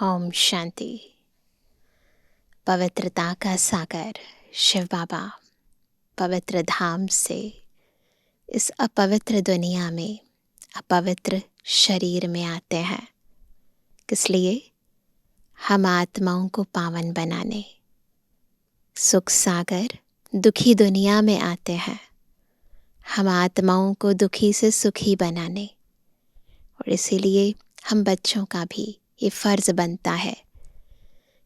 ओम शांति। पवित्रता का सागर शिव बाबा पवित्र धाम से इस अपवित्र दुनिया में अपवित्र शरीर में आते हैं। किस लिए? हम आत्माओं को पावन बनाने। सुख सागर दुखी दुनिया में आते हैं हम आत्माओं को दुखी से सुखी बनाने। और इसीलिए हम बच्चों का भी ये फर्ज बनता है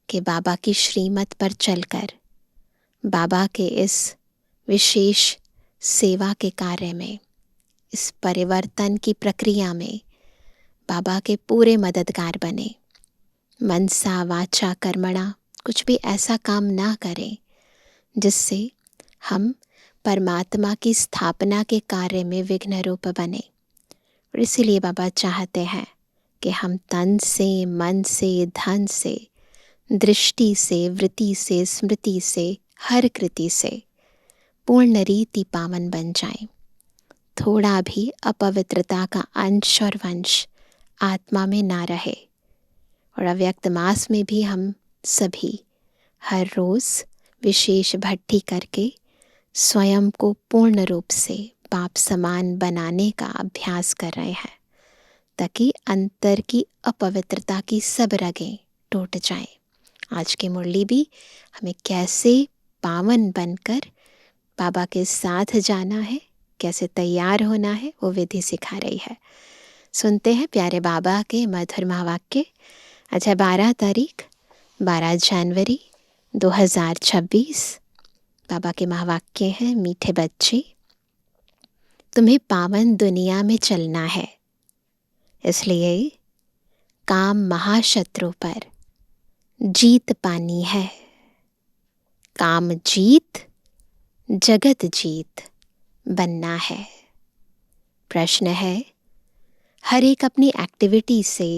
कि बाबा की श्रीमत पर चलकर बाबा के इस विशेष सेवा के कार्य में, इस परिवर्तन की प्रक्रिया में बाबा के पूरे मददगार बने। मनसा वाचा कर्मणा कुछ भी ऐसा काम ना करें जिससे हम परमात्मा की स्थापना के कार्य में विघ्न रूप बने। और इसीलिए बाबा चाहते हैं कि हम तन से, मन से, धन से, दृष्टि से, वृत्ति से, स्मृति से, हर कृति से पूर्ण रीति पावन बन जाएं। थोड़ा भी अपवित्रता का अंश और वंश आत्मा में ना रहे। और अव्यक्त मास में भी हम सभी हर रोज विशेष भट्टी करके स्वयं को पूर्ण रूप से पाप समान बनाने का अभ्यास कर रहे हैं, ताकि अंतर की अपवित्रता की सब रगें टूट जाएं। आज की मुरली भी हमें कैसे पावन बनकर बाबा के साथ जाना है, कैसे तैयार होना है, वो विधि सिखा रही है। सुनते हैं प्यारे बाबा के मधुर महावाक्य। आज है 12 तारीख 12 जनवरी 2026। बाबा के महावाक्य हैं, मीठे बच्चे तुम्हें पावन दुनिया में चलना है, इसलिए काम महाशत्रु पर जीत पानी है। काम जीत जगत जीत बनना है। प्रश्न है, हर एक अपनी एक्टिविटी से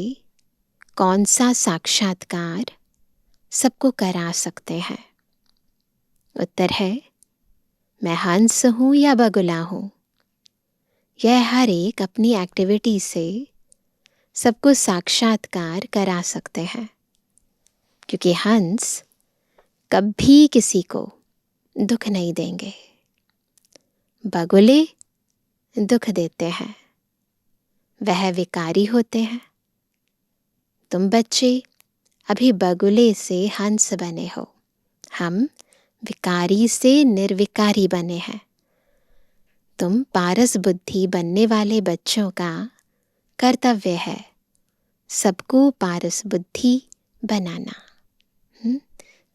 कौन सा साक्षात्कार सबको करा सकते हैं? उत्तर है, मैं हंस हूं या बगुला हूं। यह हर एक अपनी एक्टिविटी से सबको साक्षात्कार करा सकते हैं, क्योंकि हंस कभी किसी को दुख नहीं देंगे। बगुले दुख देते हैं, वह विकारी होते हैं। तुम बच्चे अभी बगुले से हंस बने हो, हम विकारी से निर्विकारी बने हैं। तुम पारस बुद्धि बनने वाले बच्चों का कर्तव्य है सबको पारस बुद्धि बनाना।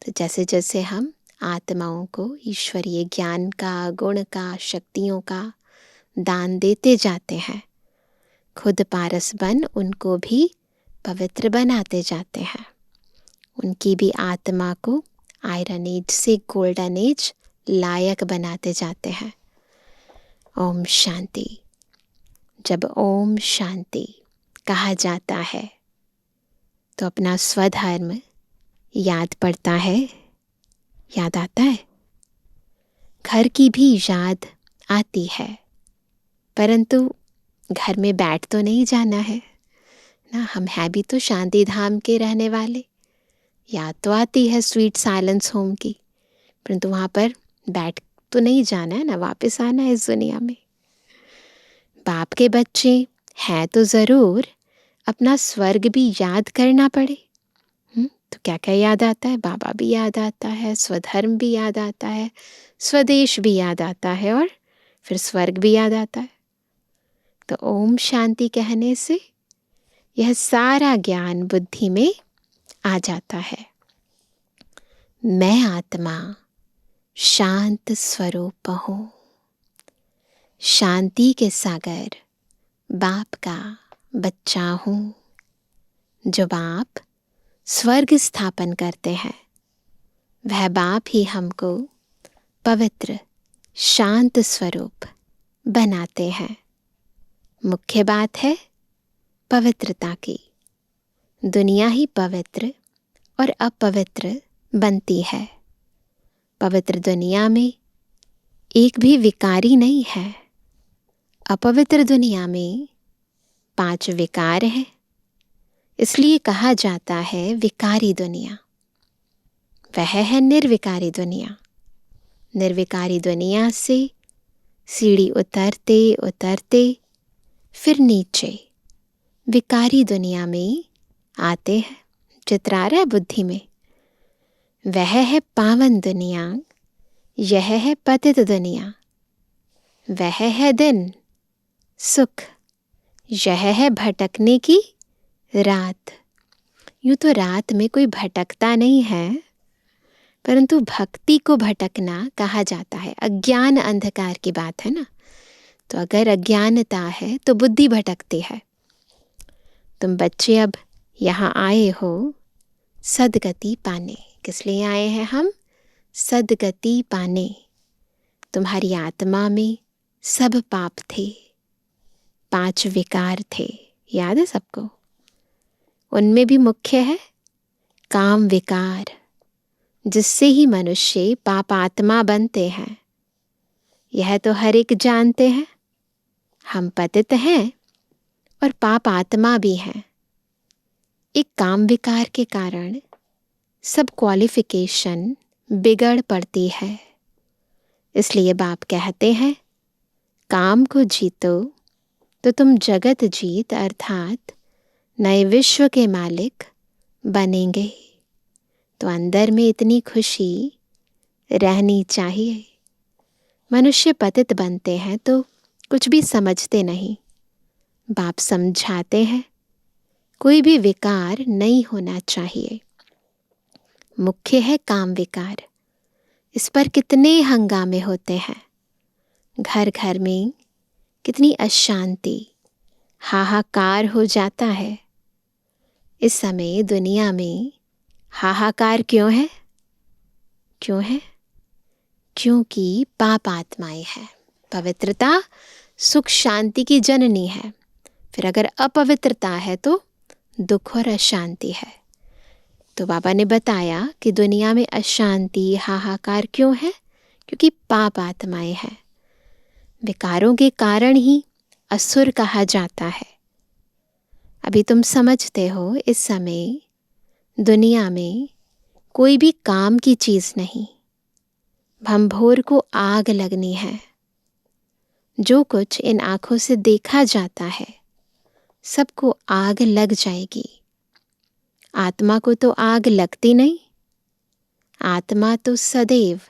तो जैसे जैसे हम आत्माओं को ईश्वरीय ज्ञान का, गुण का, शक्तियों का दान देते जाते हैं, खुद पारस बन उनको भी पवित्र बनाते जाते हैं। उनकी भी आत्मा को आयरन एज से गोल्डन एज लायक बनाते जाते हैं। ओम शांति। जब ओम शांति कहा जाता है तो अपना स्वधर्म याद पड़ता है, याद आता है। घर की भी याद आती है, परंतु घर में बैठ तो नहीं जाना है ना। हम हैं भी तो शांति धाम के रहने वाले। याद तो आती है स्वीट साइलेंस होम की, परंतु वहाँ पर बैठ तो नहीं जाना है ना, वापस आना है इस दुनिया में। बाप के बच्चे हैं तो ज़रूर अपना स्वर्ग भी याद करना पड़े। तो क्या क्या याद आता है? बाबा भी याद आता है, स्वधर्म भी याद आता है, स्वदेश भी याद आता है, और फिर स्वर्ग भी याद आता है। तो ओम शांति कहने से यह सारा ज्ञान बुद्धि में आ जाता है। मैं आत्मा शांत स्वरूप हूँ। शांति के सागर बाप का बच्चा हूँ। जो बाप स्वर्ग स्थापन करते हैं, वह बाप ही हमको पवित्र शांत स्वरूप बनाते हैं। मुख्य बात है पवित्रता की। दुनिया ही पवित्र और अपवित्र बनती है। पवित्र दुनिया में एक भी विकारी नहीं है। अपवित्र दुनिया में 5 विकार हैं। इसलिए कहा जाता है विकारी दुनिया। वह है निर्विकारी दुनिया। निर्विकारी दुनिया से सीढ़ी उतरते उतरते फिर नीचे विकारी दुनिया में आते हैं। चित्र आ रहा है बुद्धि में? वह है पावन दुनिया, यह है पतित दुनिया। वह है दिन सुख, यह है भटकने की रात। यूं तो रात में कोई भटकता नहीं है, परंतु भक्ति को भटकना कहा जाता है। अज्ञान अंधकार की बात है ना, तो अगर अज्ञानता है तो बुद्धि भटकती है। तुम बच्चे अब यहाँ आए हो सद्गति पाने। किस लिए आए हैं हम? सद्गति पाने। तुम्हारी आत्मा में सब पाप थे, 5 विकार थे, याद है सबको? उनमें भी मुख्य है काम विकार, जिससे ही मनुष्य पापात्मा बनते हैं। यह तो हर एक जानते हैं। हम पतित हैं और पाप आत्मा भी हैं। एक काम विकार के कारण सब क्वालिफिकेशन बिगड़ पड़ती है। इसलिए बाप कहते हैं काम को जीतो तो तुम जगत जीत अर्थात नए विश्व के मालिक बनेंगे। तो अंदर में इतनी खुशी रहनी चाहिए। मनुष्य पतित बनते हैं तो कुछ भी समझते नहीं। बाप समझाते हैं कोई भी विकार नहीं होना चाहिए। मुख्य है काम विकार। इस पर कितने हंगामे होते हैं। घर घर में कितनी अशांति, हाहाकार हो जाता है। इस समय दुनिया में हाहाकार क्यों है? क्यों है? क्योंकि पाप आत्माएं हैं। पवित्रता सुख शांति की जननी है। फिर अगर अपवित्रता है तो दुख और अशांति है। तो बाबा ने बताया कि दुनिया में अशांति हाहाकार क्यों है? क्योंकि पाप आत्माएं हैं। विकारों के कारण ही असुर कहा जाता है। अभी तुम समझते हो इस समय दुनिया में कोई भी काम की चीज नहीं। भंभोर को आग लगनी है। जो कुछ इन आंखों से देखा जाता है सबको आग लग जाएगी। आत्मा को तो आग लगती नहीं। आत्मा तो सदैव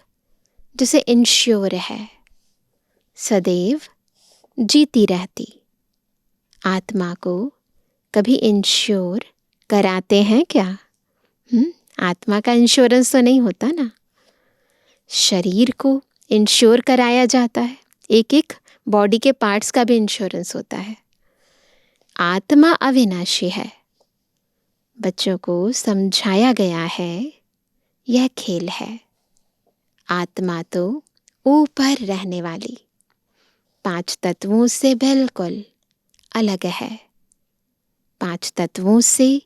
जैसे इंश्योर है, सदैव जीती रहती। आत्मा को कभी इंश्योर कराते हैं क्या? आत्मा का इंश्योरेंस तो नहीं होता ना। शरीर को इंश्योर कराया जाता है। एक एक बॉडी के पार्ट्स का भी इंश्योरेंस होता है। आत्मा अविनाशी है। बच्चों को समझाया गया है यह खेल है। आत्मा तो ऊपर रहने वाली 5 तत्वों से बिल्कुल अलग है। 5 तत्वों से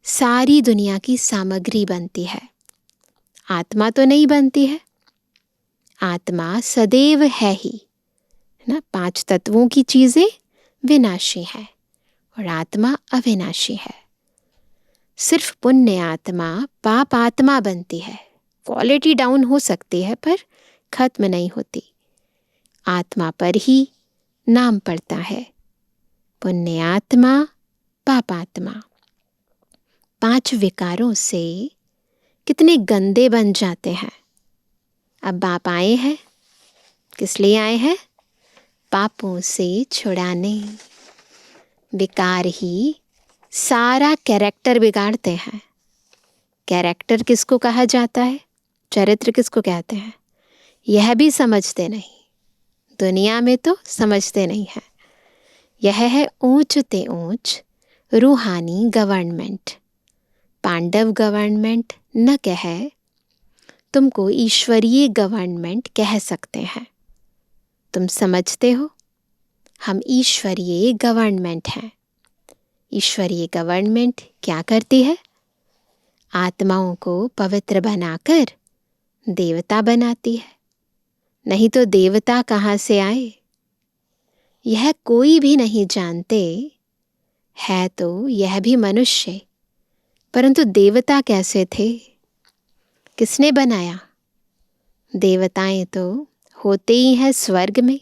सारी दुनिया की सामग्री बनती है। आत्मा तो नहीं बनती है। आत्मा सदैव है ही ना। 5 तत्वों की चीजें विनाशी है और आत्मा अविनाशी है। सिर्फ पुण्य आत्मा पाप आत्मा बनती है। क्वालिटी डाउन हो सकती है पर खत्म नहीं होती। आत्मा पर ही नाम पड़ता है। पुण्य आत्मा पाप आत्मा। 5 विकारों से कितने गंदे बन जाते हैं। अब बाप आए हैं, किस लिए आए हैं? पापों से छुड़ाने। विकार ही सारा कैरेक्टर बिगाड़ते हैं। कैरेक्टर किसको कहा जाता है? चरित्र किसको कहते हैं? यह भी समझते नहीं। दुनिया में तो समझते नहीं है। यह है ऊंच ते ऊंच रूहानी गवर्नमेंट। पांडव गवर्नमेंट न कहे, तुमको ईश्वरीय गवर्नमेंट कह सकते हैं। तुम समझते हो हम ईश्वरीय गवर्नमेंट हैं। ईश्वरीय गवर्नमेंट क्या करती है? आत्माओं को पवित्र बनाकर देवता बनाती है। नहीं तो देवता कहाँ से आए? यह कोई भी नहीं जानते है तो यह भी मनुष्य, परंतु देवता कैसे थे? किसने बनाया? देवताएं तो होते ही हैं स्वर्ग में,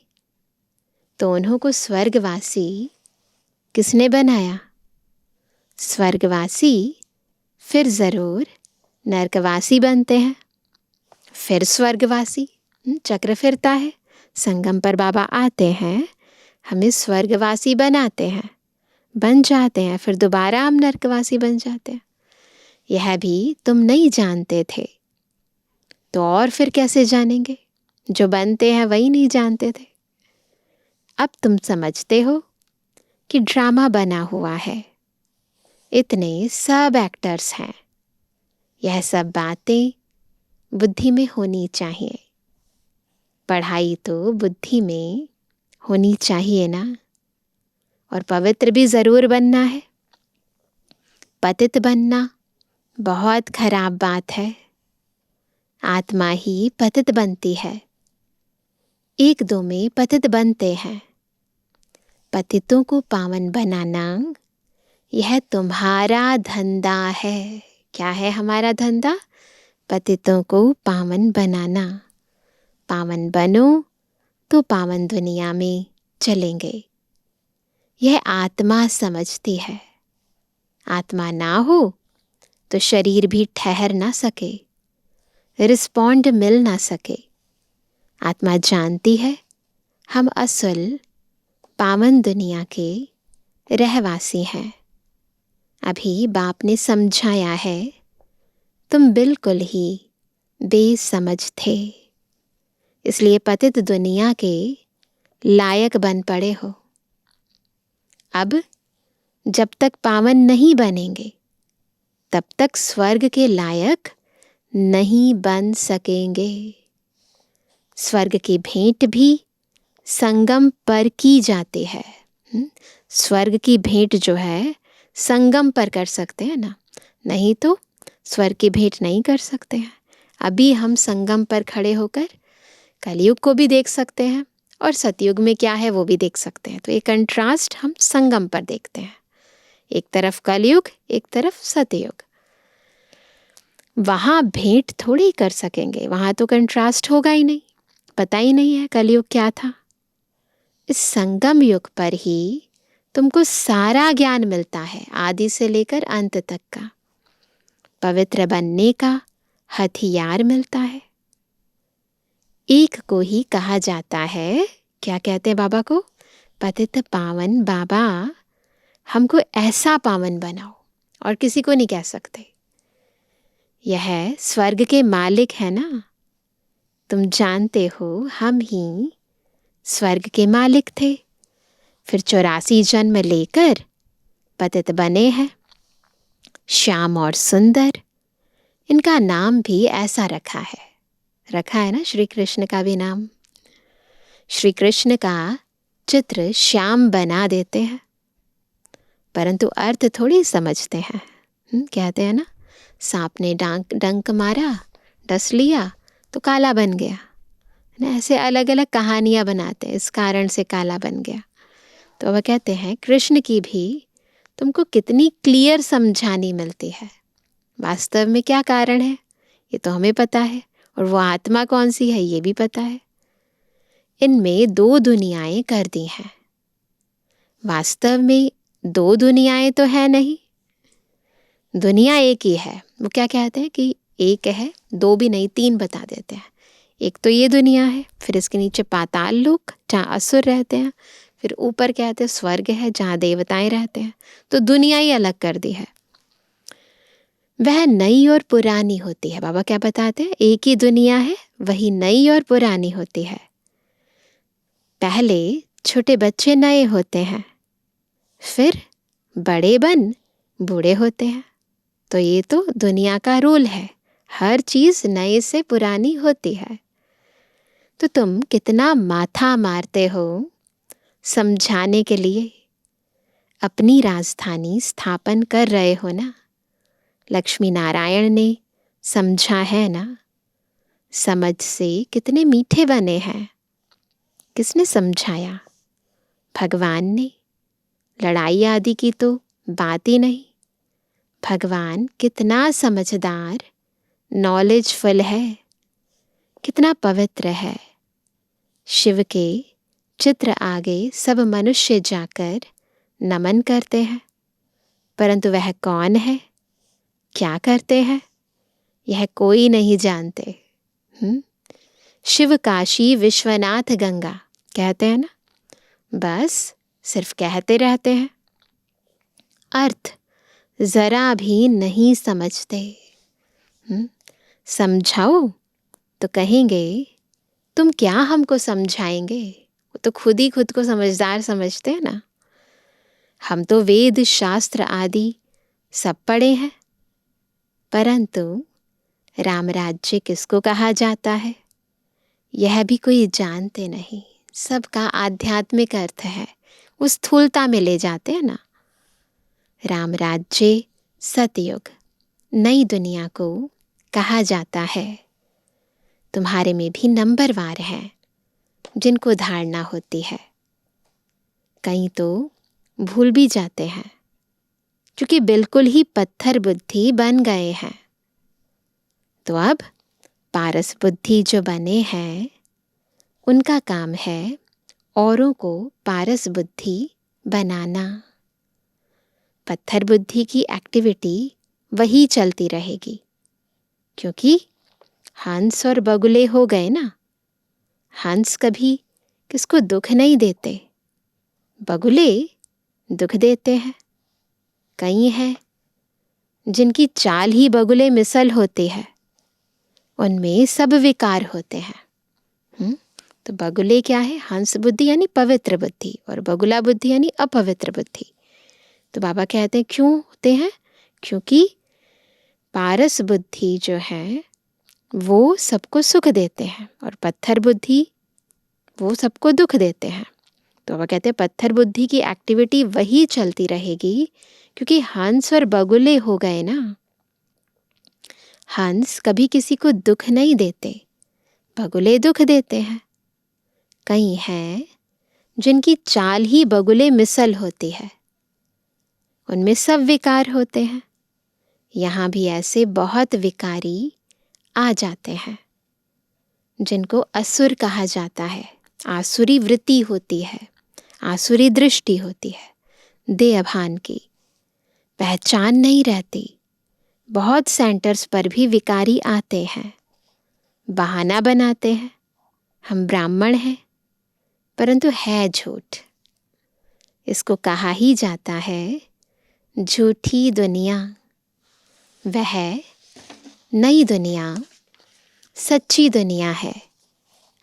तो उन्हों को स्वर्गवासी किसने बनाया? स्वर्गवासी फिर जरूर नरकवासी बनते हैं, फिर स्वर्गवासी। चक्र फिरता है। संगम पर बाबा आते हैं, हमें स्वर्गवासी बनाते हैं, बन जाते हैं, फिर दोबारा हम नरकवासी बन जाते हैं। यह भी तुम नहीं जानते थे, तो और फिर कैसे जानेंगे? जो बनते हैं वही नहीं जानते थे। अब तुम समझते हो कि ड्रामा बना हुआ है, इतने सब एक्टर्स हैं। यह सब बातें बुद्धि में होनी चाहिए। पढ़ाई तो बुद्धि में होनी चाहिए ना। और पवित्र भी जरूर बनना है। पतित बनना बहुत खराब बात है। आत्मा ही पतित बनती है। एक दो में पतित बनते हैं। पतितों को पावन बनाना यह तुम्हारा धंधा है। क्या है हमारा धंधा? पतितों को पावन बनाना। पावन बनो तो पावन दुनिया में चलेंगे। यह आत्मा समझती है। आत्मा ना हो तो शरीर भी ठहर ना सके, रिस्पॉन्ड मिल ना सके। आत्मा जानती है हम असल पावन दुनिया के रहवासी हैं। अभी बाप ने समझाया है, तुम बिल्कुल ही बेसमझ थे, इसलिए पतित दुनिया के लायक बन पड़े हो। अब जब तक पावन नहीं बनेंगे तब तक स्वर्ग के लायक नहीं बन सकेंगे। स्वर्ग की भेंट भी संगम पर की जाती है। स्वर्ग की भेंट जो है संगम पर कर सकते हैं ना, नहीं तो स्वर्ग की भेंट नहीं कर सकते हैं। अभी हम संगम पर खड़े होकर कलयुग को भी देख सकते हैं और सतयुग में क्या है वो भी देख सकते हैं। तो एक कंट्रास्ट हम संगम पर देखते हैं, एक तरफ कलयुग, एक तरफ सतयुग। वहाँ भेंट थोड़ी कर सकेंगे, वहाँ तो कंट्रास्ट होगा ही नहीं, पता ही नहीं है कलयुग क्या था। इस संगम युग पर ही तुमको सारा ज्ञान मिलता है, आदि से लेकर अंत तक का। पवित्र बनने का हथियार मिलता है। एक को ही कहा जाता है, क्या कहते हैं बाबा को? पतित पावन बाबा, हमको ऐसा पावन बनाओ। और किसी को नहीं कह सकते। यह स्वर्ग के मालिक है ना। तुम जानते हो हम ही स्वर्ग के मालिक थे, फिर 84 जन्म लेकर पतित बने हैं। श्याम और सुंदर, इनका नाम भी ऐसा रखा है ना। श्री कृष्ण का भी नाम, श्री कृष्ण का चित्र श्याम बना देते हैं, परंतु अर्थ थोड़ी समझते हैं। कहते हैं ना, सांप ने डंक मारा, डस लिया तो काला बन गया ना। ऐसे अलग अलग कहानियां बनाते हैं, इस कारण से काला बन गया। तो वह कहते हैं कृष्ण की भी तुमको कितनी क्लियर समझानी मिलती है। वास्तव में क्या कारण है ये तो हमें पता है, और वो आत्मा कौन सी है ये भी पता है। इनमें 2 दुनियाएं कर दी हैं। वास्तव में 2 दुनियाएं तो है नहीं, दुनिया एक ही है। वो क्या कहते हैं कि एक है, 2 भी नहीं 3 बता देते हैं। एक तो ये दुनिया है, फिर इसके नीचे पाताल लोक जहाँ असुर रहते हैं, फिर ऊपर कहते हैं स्वर्ग है जहाँ देवताएं रहते हैं। तो दुनिया ही अलग कर दी है। वह नई और पुरानी होती है। बाबा क्या बताते हैं? एक ही दुनिया है, वही नई और पुरानी होती है। पहले छोटे बच्चे नए होते हैं, फिर बड़े बन बूढ़े होते हैं। तो ये तो दुनिया का रूल है, हर चीज नए से पुरानी होती है। तो तुम कितना माथा मारते हो समझाने के लिए। अपनी राजधानी स्थापन कर रहे हो ना। लक्ष्मी नारायण ने समझा है ना। समझ से कितने मीठे बने हैं। किसने समझाया? भगवान ने। लड़ाई आदि की तो बात ही नहीं। भगवान कितना समझदार, नॉलेजफुल है, कितना पवित्र है। शिव के चित्र आगे सब मनुष्य जाकर नमन करते हैं, परंतु वह कौन है, क्या करते हैं, यह कोई नहीं जानते। शिव काशी विश्वनाथ गंगा कहते हैं ना, बस सिर्फ कहते रहते हैं, अर्थ जरा भी नहीं समझते। समझाओ तो कहेंगे तुम क्या हमको समझाएंगे, वो तो खुद ही खुद को समझदार समझते हैं ना। हम तो वेद शास्त्र आदि सब पढ़े हैं, परंतु राम राज्य किसको कहा जाता है यह भी कोई जानते नहीं। सबका आध्यात्मिक अर्थ है, उस स्थूलता में ले जाते हैं ना। राम राज्य सतयुग, नई दुनिया को कहा जाता है। तुम्हारे में भी नंबरवार हैं जिनको धारणा होती है, कहीं तो भूल भी जाते हैं, क्योंकि बिल्कुल ही पत्थर बुद्धि बन गए हैं। तो अब पारस बुद्धि जो बने हैं, उनका काम है औरों को पारस बुद्धि बनाना। पत्थर बुद्धि की एक्टिविटी वही चलती रहेगी, क्योंकि हंस और बगुले हो गए ना। हंस कभी किसको दुख नहीं देते, बगुले दुख देते हैं। कई हैं जिनकी चाल ही बगुले मिसल होती है, उनमें सब विकार होते हैं। तो बगुले क्या है, हंस बुद्धि यानी पवित्र बुद्धि, और बगुला बुद्धि यानी अपवित्र बुद्धि। तो बाबा कहते हैं क्यों होते हैं, क्योंकि पारस बुद्धि जो है वो सबको सुख देते हैं, और पत्थर बुद्धि वो सबको दुख देते हैं। तो बाबा कहते हैं पत्थर बुद्धि की एक्टिविटी वही चलती रहेगी, क्योंकि हंस और बगुले हो गए ना। हंस कभी किसी को दुख नहीं देते, बगुले दुख देते हैं। कई हैं जिनकी चाल ही बगुले मिसल होती है, उनमें सब विकार होते हैं। यहाँ भी ऐसे बहुत विकारी आ जाते हैं जिनको असुर कहा जाता है। आसुरी वृत्ति होती है, आसुरी दृष्टि होती है, देह भान की पहचान नहीं रहती। बहुत सेंटर्स पर भी विकारी आते हैं, बहाना बनाते हैं हम ब्राह्मण हैं, परंतु है झूठ। इसको कहा ही जाता है झूठी दुनिया। वह नई दुनिया सच्ची दुनिया है।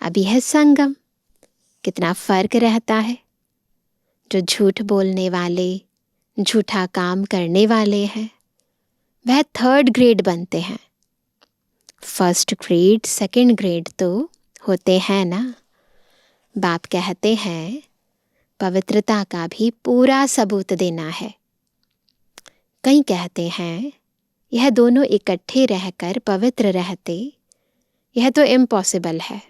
अभी है संगम, कितना फर्क रहता है। जो झूठ बोलने वाले, झूठा काम करने वाले हैं, वह 3rd ग्रेड बनते हैं। 1st ग्रेड 2nd ग्रेड तो होते हैं ना। बाप कहते हैं पवित्रता का भी पूरा सबूत देना है। कई कहते हैं यह दोनों इकट्ठे रहकर पवित्र रहते, यह तो इम्पॉसिबल है।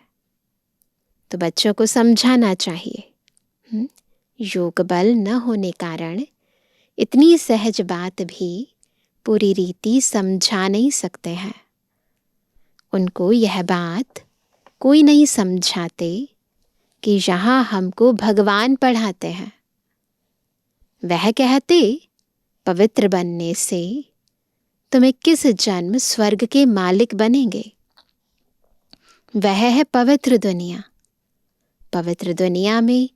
तो बच्चों को समझाना चाहिए। योग बल न होने कारण इतनी सहज बात भी पूरी रीति समझा नहीं सकते हैं। उनको यह बात कोई नहीं समझाते कि यहाँ हमको भगवान पढ़ाते हैं। वह कहते पवित्र बनने से तुम 21 जन्म स्वर्ग के मालिक बनेंगे। वह है पवित्र दुनिया। पवित्र दुनिया में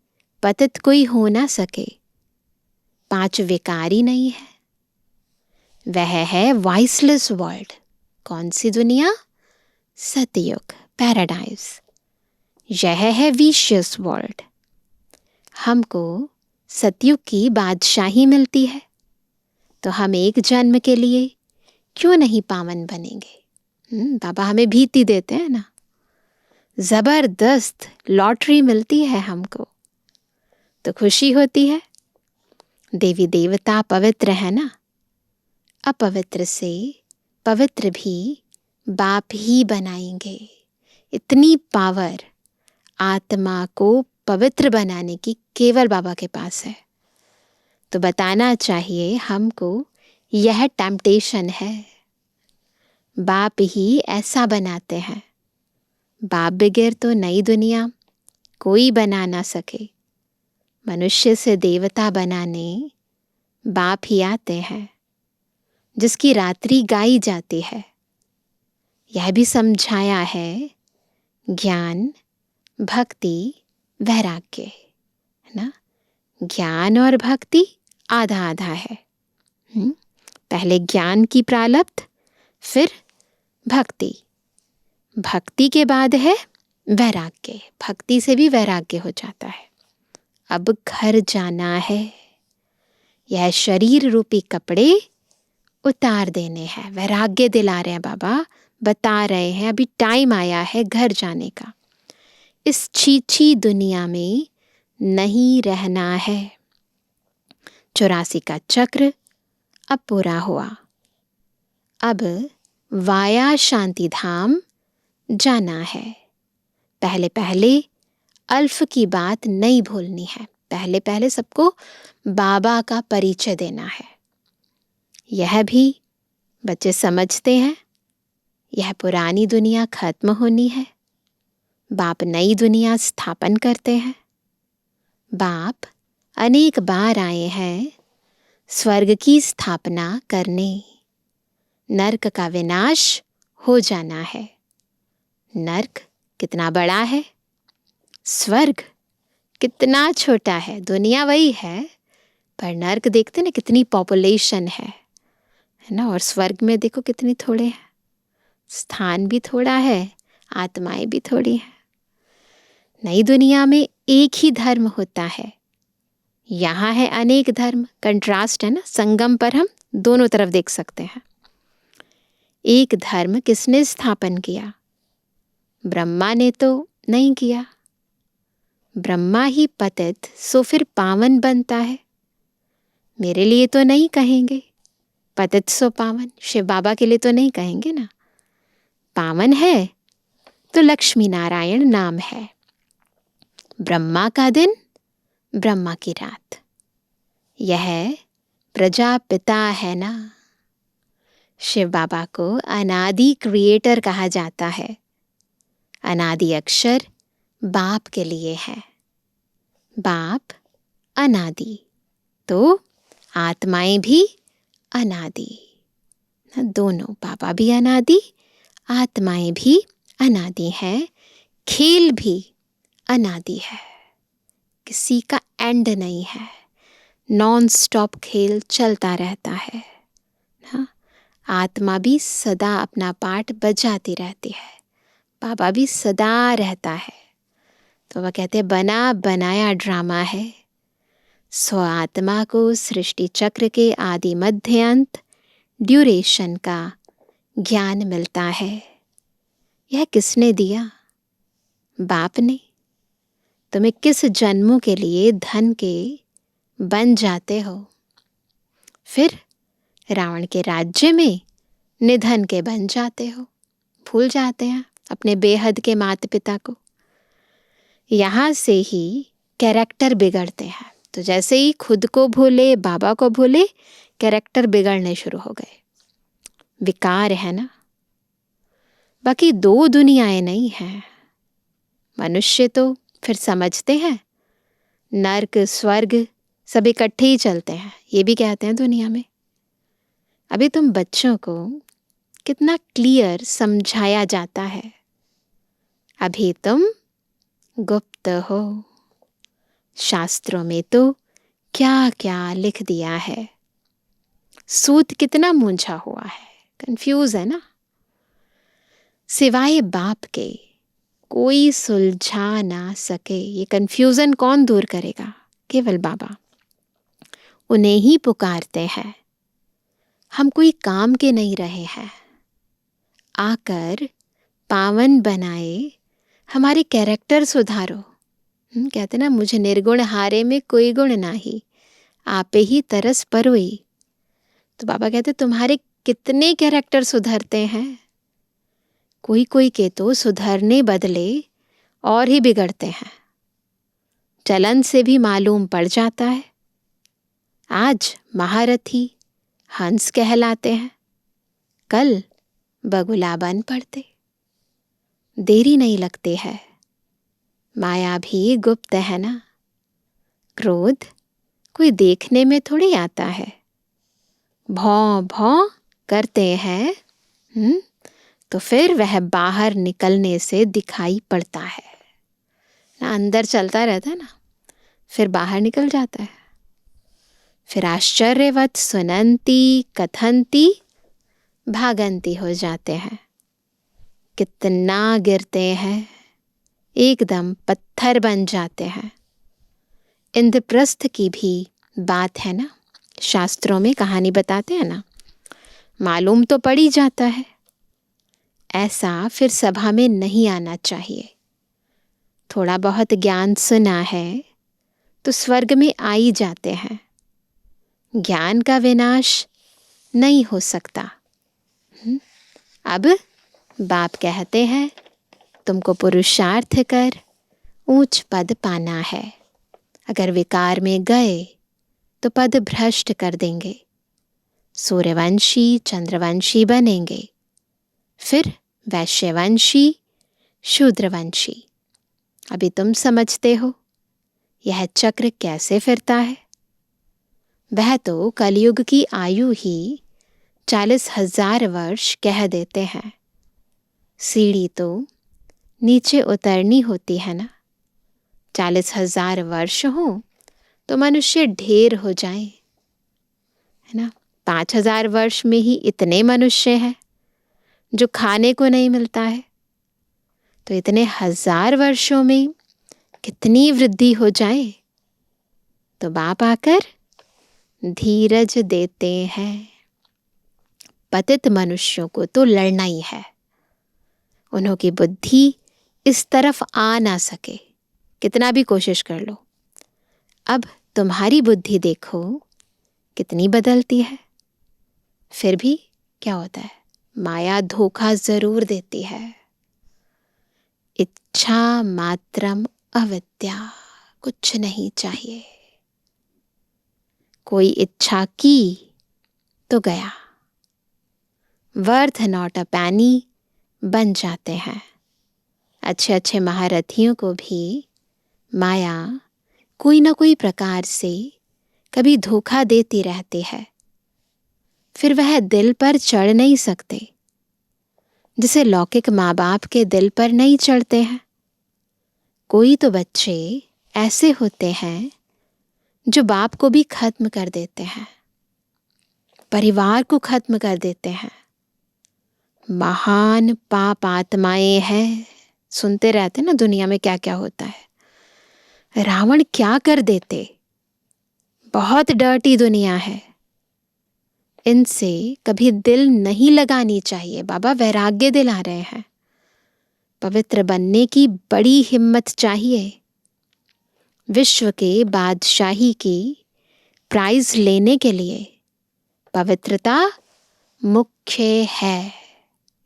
पतित कोई हो ना सके, 5 विकारी नहीं है। वह है वाइसलेस वर्ल्ड। कौन सी दुनिया? सतयुग, पैराडाइज। यह है विशियस वर्ल्ड। हमको सतयुग की बादशाही मिलती है, तो हम एक जन्म के लिए क्यों नहीं पावन बनेंगे। बाबा हमें भीति देते हैं ना, जबरदस्त लॉटरी मिलती है हमको, तो खुशी होती है। देवी देवता पवित्र है ना, अपवित्र से पवित्र भी बाप ही बनाएंगे। इतनी पावर आत्मा को पवित्र बनाने की केवल बाबा के पास है। तो बताना चाहिए हमको यह टेम्पटेशन है। बाप ही ऐसा बनाते हैं। बाप बगैर तो नई दुनिया कोई बना ना सके। मनुष्य से देवता बनाने बाप ही आते हैं, जिसकी रात्रि गाई जाती है। यह भी समझाया है ज्ञान, भक्ति, वैराग्य, है ना। ज्ञान और भक्ति आधा आधा है। पहले ज्ञान की प्रारब्ध, फिर भक्ति। भक्ति के बाद है वैराग्य। भक्ति से भी वैराग्य हो जाता है। अब घर जाना है। यह शरीर रूपी कपड़े उतार देने हैं। वैराग्य दिला रहे हैं बाबा, बता रहे हैं अभी टाइम आया है घर जाने का। इस छीछी दुनिया में नहीं रहना है। 84 का चक्र अब पूरा हुआ। अब वाया शांति धाम जाना है। पहले पहले अल्फ की बात नहीं भूलनी है। पहले पहले सबको बाबा का परिचय देना है। यह भी बच्चे समझते हैं। यह पुरानी दुनिया खत्म होनी है। बाप नई दुनिया स्थापन करते हैं। बाप अनेक बार आए हैं स्वर्ग की स्थापना करने। नरक का विनाश हो जाना है। नरक कितना बड़ा है, स्वर्ग कितना छोटा है। दुनिया वही है, पर नरक देखते ना कितनी पॉपुलेशन है ना। और स्वर्ग में देखो कितनी थोड़े हैं। स्थान भी थोड़ा है, आत्माएं भी थोड़ी हैं। नई दुनिया में एक ही धर्म होता है। यहाँ है अनेक धर्म। कंट्रास्ट है ना, संगम पर हम दोनों तरफ देख सकते हैं। एक धर्म किसने स्थापन किया? ब्रह्मा ने तो नहीं किया। ब्रह्मा ही पतित सो फिर पावन बनता है। मेरे लिए तो नहीं कहेंगे पतित सो पावन। शिव बाबा के लिए तो नहीं कहेंगे ना। पावन है तो लक्ष्मी नारायण नाम है। ब्रह्मा का दिन, ब्रह्मा की रात। यह प्रजापिता है ना। शिव बाबा को अनादि क्रिएटर कहा जाता है। अनादि अक्षर बाप के लिए है। बाप अनादि, तो आत्माएं भी अनादि। दोनों, बाबा भी अनादि, आत्माएं भी अनादि हैं। खेल भी अनादि है, किसी का एंड नहीं है। नॉन स्टॉप खेल चलता रहता है। हाँ, आत्मा भी सदा अपना पार्ट बजाती रहती है। बाबा भी सदा रहता है। तो वह कहते हैं बना बनाया ड्रामा है। सो आत्मा को सृष्टि चक्र के आदि मध्य अंत ड्यूरेशन का ज्ञान मिलता है। यह किसने दिया? बाप ने। तुम्हें किस जन्मों के लिए धन के बन जाते हो, फिर रावण के राज्य में निधन के बन जाते हो। भूल जाते हैं अपने बेहद के माता पिता को। यहाँ से ही कैरेक्टर बिगड़ते हैं। तो जैसे ही खुद को भूले, बाबा को भूले, कैरेक्टर बिगड़ने शुरू हो गए। विकार है ना। बाकी दो दुनियाएं नहीं हैं। मनुष्य तो फिर समझते हैं नर्क स्वर्ग सब इकट्ठे ही चलते हैं, ये भी कहते हैं दुनिया में। अभी तुम बच्चों को कितना क्लियर समझाया जाता है। अभी तुम गुप्त हो। शास्त्रों में तो क्या क्या लिख दिया है। सूत कितना मूंझा हुआ है, कंफ्यूज है ना। सिवाय बाप के कोई सुलझा ना सके। ये कंफ्यूजन कौन दूर करेगा? केवल बाबा। उन्हें ही पुकारते हैं। हम कोई काम के नहीं रहे हैं। आकर पावन बनाए, हमारे कैरेक्टर सुधारो। कहते ना, मुझे निर्गुण हारे में कोई गुण नाही, आपे ही तरस परोई। तो बाबा कहते तुम्हारे कितने कैरेक्टर सुधरते हैं। कोई कोई के तो सुधरने बदले और ही बिगड़ते हैं। चलन से भी मालूम पड़ जाता है। आज महारथी हंस कहलाते हैं, कल बगुला बन पड़ते। देरी नहीं लगती है, माया भी गुप्त है ना। क्रोध कोई देखने में थोड़ी आता है, भौं भौं करते हैं तो फिर वह बाहर निकलने से दिखाई पड़ता है ना। अंदर चलता रहता है ना, फिर बाहर निकल जाता है। फिर आश्चर्यवत सुनंती कथंती भागंती हो जाते हैं। कितना गिरते हैं, एकदम पत्थर बन जाते हैं। इंद्रप्रस्थ की भी बात है ना, शास्त्रों में कहानी बताते हैं ना, मालूम तो पड़ ही जाता है। ऐसा फिर सभा में नहीं आना चाहिए। थोड़ा बहुत ज्ञान सुना है तो स्वर्ग में आ ही जाते हैं। ज्ञान का विनाश नहीं हो सकता। अब बाप कहते हैं तुमको पुरुषार्थ कर ऊंच पद पाना है। अगर विकार में गए तो पद भ्रष्ट कर देंगे, सूर्यवंशी चंद्रवंशी बनेंगे, फिर वैश्यवंशी शूद्रवंशी। अभी तुम समझते हो यह चक्र कैसे फिरता है। वह तो कलयुग की आयु ही 40,000 वर्ष कह देते हैं। सीढ़ी तो नीचे उतरनी होती है ना। 40,000 वर्ष हो तो मनुष्य ढेर हो जाए, है ना। 5,000 वर्ष में ही इतने मनुष्य हैं जो खाने को नहीं मिलता है, तो इतने 1,000 वर्षों में कितनी वृद्धि हो जाए। तो बाप आकर धीरज देते हैं। पतित मनुष्यों को तो लड़ना ही है, उन्हों की बुद्धि इस तरफ आ ना सके, कितना भी कोशिश कर लो। अब तुम्हारी बुद्धि देखो कितनी बदलती है। फिर भी क्या होता है, माया धोखा जरूर देती है। इच्छा मात्रम अविद्या, कुछ नहीं चाहिए। कोई इच्छा की तो गया, वर्थ नॉट अ पैनी बन जाते हैं। अच्छे अच्छे महारथियों को भी माया कोई ना कोई प्रकार से कभी धोखा देती रहती है। फिर वह दिल पर चढ़ नहीं सकते, जिसे लौकिक माँ बाप के दिल पर नहीं चढ़ते हैं। कोई तो बच्चे ऐसे होते हैं जो बाप को भी खत्म कर देते हैं, परिवार को खत्म कर देते हैं। महान पाप आत्माएं हैं, सुनते रहते ना दुनिया में क्या क्या होता है। रावण क्या कर देते, बहुत डर्टी दुनिया है। इनसे कभी दिल नहीं लगानी चाहिए। बाबा वैराग्य दिला रहे हैं। पवित्र बनने की बड़ी हिम्मत चाहिए। विश्व के बादशाही की प्राइज लेने के लिए पवित्रता मुख्य है।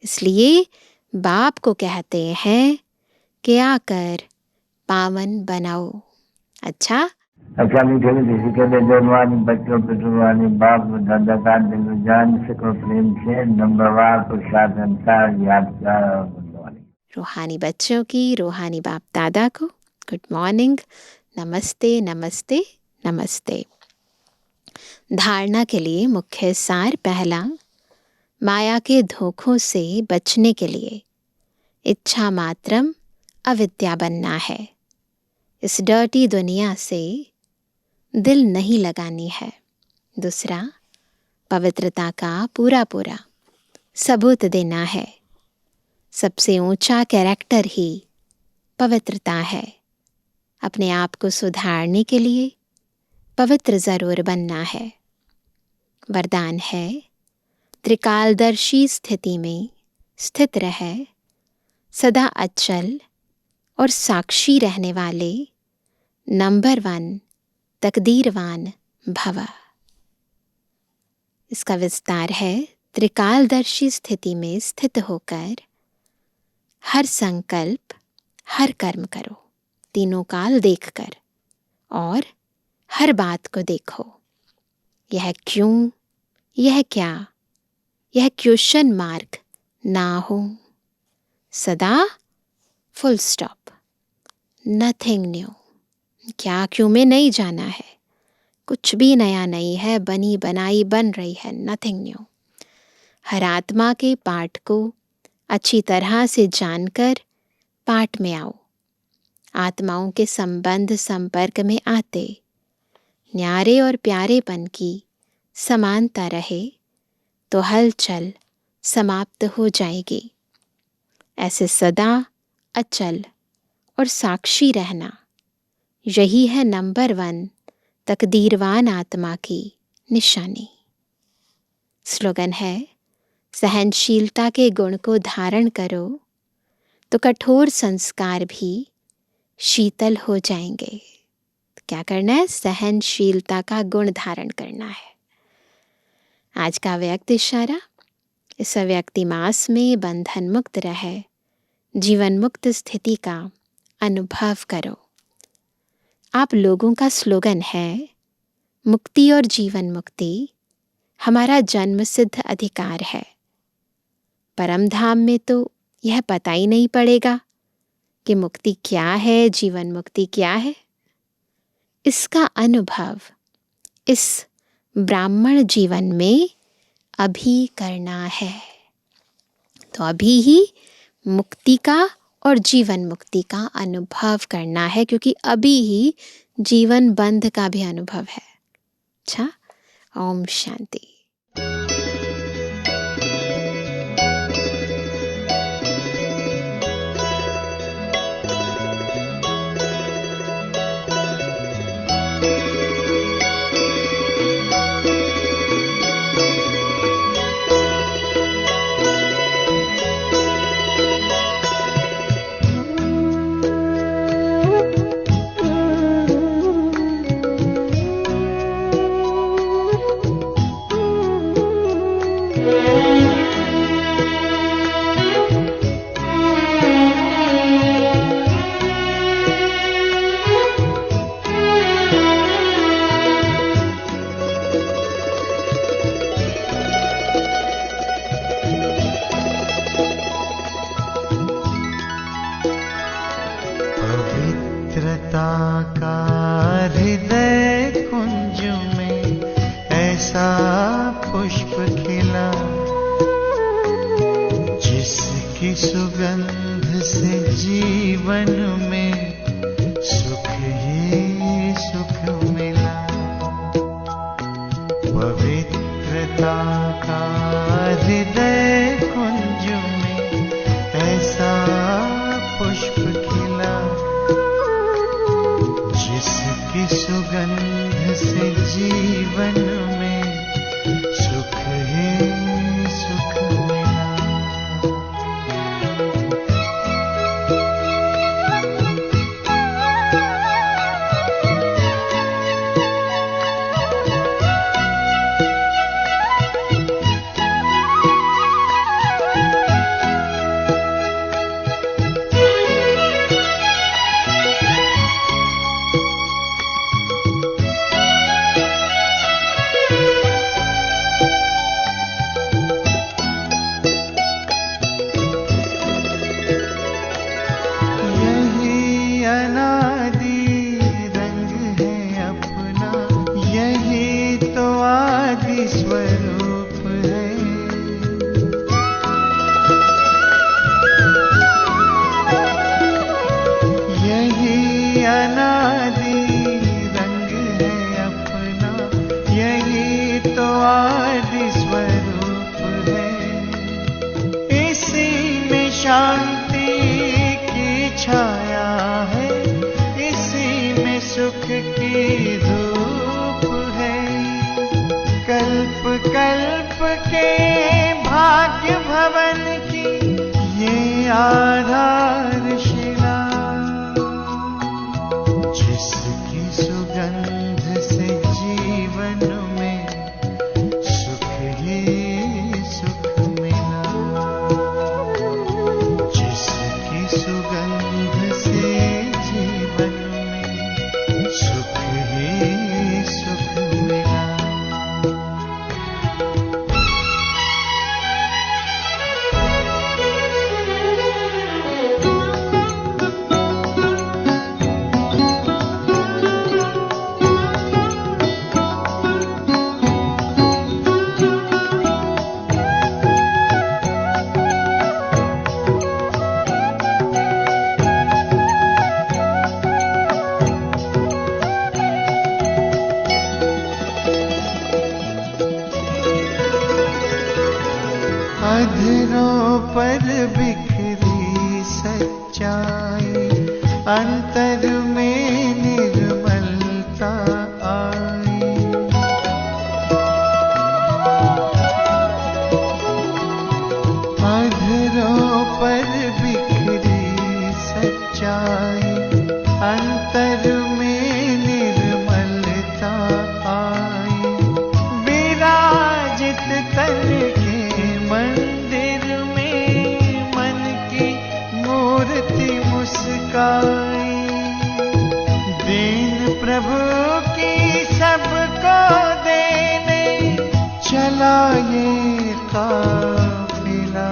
इसलिए बाप को कहते हैं कि आकर पावन बनाओ। अच्छा मीठे किसी के लिए जन्मवानी बच्चों पितृवानी बाप दादा का दिल जान सको प्रेम से नंबरवार प्रसाद अनुसार यादगार और बुद्धवानी। रूहानी बच्चों की रूहानी बाप दादा को गुड मॉर्निंग, नमस्ते नमस्ते नमस्ते। धारणा के लिए मुख्य सार पहला, माया के धोखों से बचने के लिए इच्छा मात्रम अविद्या बनना है। इस डर्टी दुनिया से दिल नहीं लगानी है। दूसरा, पवित्रता का पूरा पूरा सबूत देना है। सबसे ऊंचा कैरेक्टर ही पवित्रता है। अपने आप को सुधारने के लिए पवित्र जरूर बनना है। वरदान है, त्रिकालदर्शी स्थिति में स्थित रहे, सदा अचल और साक्षी रहने वाले नंबर 1 तकदीरवान भव। इसका विस्तार है, त्रिकालदर्शी स्थिति में स्थित होकर हर संकल्प हर कर्म करो, तीनों काल देखकर, और हर बात को देखो। यह क्यों, यह क्या, यह क्वेश्चन मार्क ना हो। सदा फुल स्टॉप, नथिंग न्यू। क्या क्यों में नहीं जाना है, कुछ भी नया नहीं है, बनी बनाई बन रही है, नथिंग न्यू। हर आत्मा के पाठ को अच्छी तरह से जानकर पाठ में आओ। आत्माओं के संबंध संपर्क में आते न्यारे और प्यारेपन की समानता रहे तो हलचल समाप्त हो जाएगी। ऐसे सदा अचल और साक्षी रहना, यही है नंबर 1 तकदीरवान आत्मा की निशानी। स्लोगन है, सहनशीलता के गुण को धारण करो तो कठोर संस्कार भी शीतल हो जाएंगे। क्या करना है? सहनशीलता का गुण धारण करना है। आज का व्यक्त इशारा, इस व्यक्ति मास में बंधन मुक्त रहे, जीवन मुक्त स्थिति का अनुभव करो। आप लोगों का स्लोगन है, मुक्ति और जीवन मुक्ति हमारा जन्म सिद्ध अधिकार है। परम धाम में तो यह पता ही नहीं पड़ेगा कि मुक्ति क्या है, जीवन मुक्ति क्या है। इसका अनुभव इस ब्राह्मण जीवन में अभी करना है। तो अभी ही मुक्ति का और जीवन मुक्ति का अनुभव करना है, क्योंकि अभी ही जीवन बंध का भी अनुभव है। अच्छा, ओम शांति। अधरों पर बिखरी सच्चाई, अंतर में निर्मलता आई। अधरों पर बिखरी सच्चाई, अंतर में निर्मलता आई। विराजित तन के मंदिर में मन की मूर्ति मुस्काई। दीन प्रभु की सबको देने चला ये काफिला,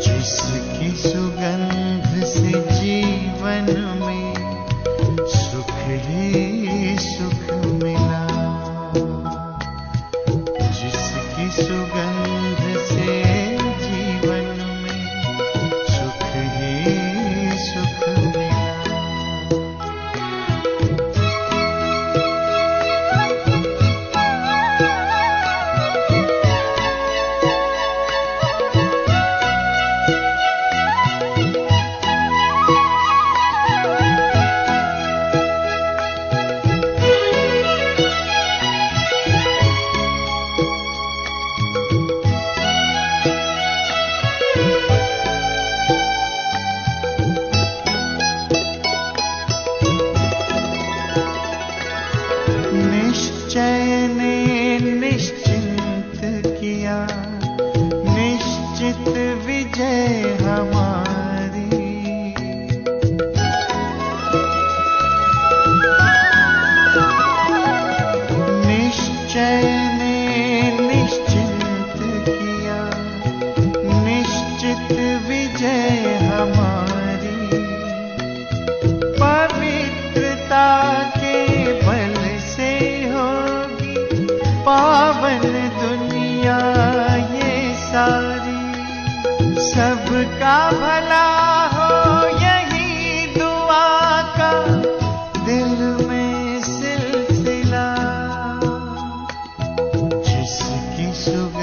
जिसकी सुगंध से जीवन में सुख ही सुख मिला। जिसकी सुगंध से जीवन में सुख ही सुख मिला। निश्चय ने निश्चिंत किया, निश्चित विजय हमारी। निश्चय ने निश्चिंत किया, निश्चित विजय हमारी। पवित्रता के बल से होगी पावन दुनिया ये सारी। सबका भला हो यही दुआ का दिल में सिलसिला। जिसकी सुगंध